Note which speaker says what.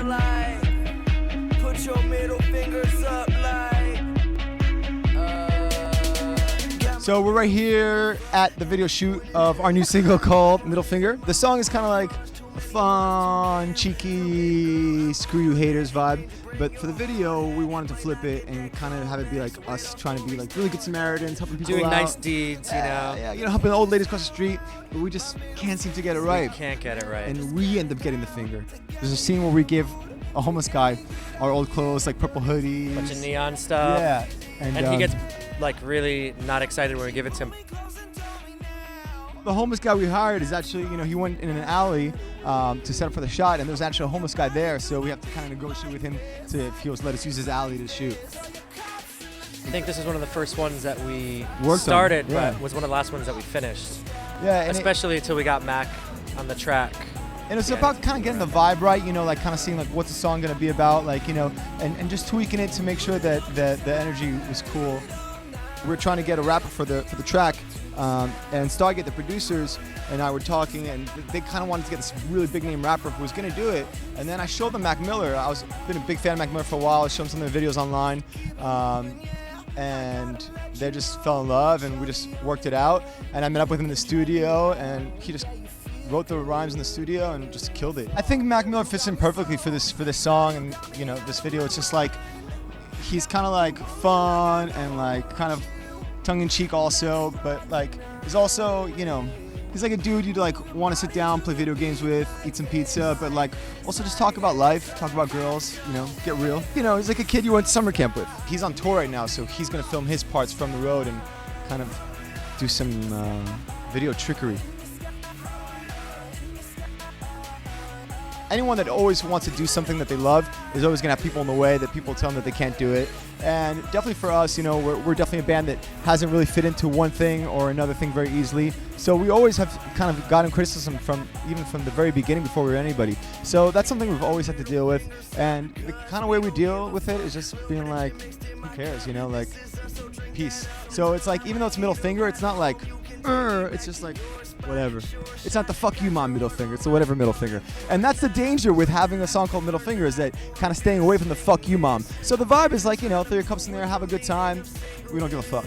Speaker 1: like, put your middle fingers up like.
Speaker 2: So we're right here at the video shoot of our new single called Middle Finger. The song is kind of like a fun, cheeky, screw you haters vibe. But for the video, we wanted to flip it and kind of have it be like us trying to be like really good Samaritans, helping people
Speaker 3: doing
Speaker 2: out.
Speaker 3: nice deeds, you know.
Speaker 2: Yeah, helping old ladies cross the street. But we just can't seem to get it right.
Speaker 3: We can't get it right.
Speaker 2: And we end up getting the finger. There's a scene where we give a homeless guy our old clothes, like purple hoodies.
Speaker 3: Bunch of neon stuff.
Speaker 2: Yeah.
Speaker 3: And he gets like really not excited when we give it to him.
Speaker 2: The homeless guy we hired is actually, he went in an alley to set up for the shot, and there's actually a homeless guy there, so we have to kind of negotiate with him to if he'll let us use his alley to shoot.
Speaker 3: I think this is one of the first ones that we
Speaker 2: started,
Speaker 3: but was one of the last ones that we finished.
Speaker 2: Yeah, and
Speaker 3: especially until we got Mac on the track.
Speaker 2: And it's about kind of getting the vibe right, like kind of seeing like what's the song gonna be about, like and just tweaking it to make sure that the energy was cool. We're trying to get a rapper for the track, and Stargate, the producers, and I were talking, and they kind of wanted to get this really big name rapper who was going to do it. And then I showed them Mac Miller. Been a big fan of Mac Miller for a while. I showed them some of the videos online, and they just fell in love, and we just worked it out. And I met up with him in the studio, and he just wrote the rhymes in the studio and just killed it. I think Mac Miller fits in perfectly for this song and this video. It's just like he's kind of like fun and like kind of tongue-in-cheek also, but like he's also, he's like a dude you'd like want to sit down, play video games with, eat some pizza, but like also just talk about life, talk about girls, get real. He's like a kid you went to summer camp with. He's on tour right now, so he's gonna film his parts from the road and kind of do some video trickery. Anyone that always wants to do something that they love is always going to have people in the way, that people tell them that they can't do it. And definitely for us, we're definitely a band that hasn't really fit into one thing or another thing very easily. So we always have kind of gotten criticism even from the very beginning before we were anybody. So that's something we've always had to deal with. And the kind of way we deal with it is just being like, who cares, like, peace. So it's like, even though it's middle finger, it's not like, it's just like, whatever. It's not the fuck you mom middle finger, it's the whatever middle finger. And that's the danger with having a song called Middle Finger, is that kind of staying away from the fuck you mom. So the vibe is like, throw your cups in there, have a good time. We don't give a fuck.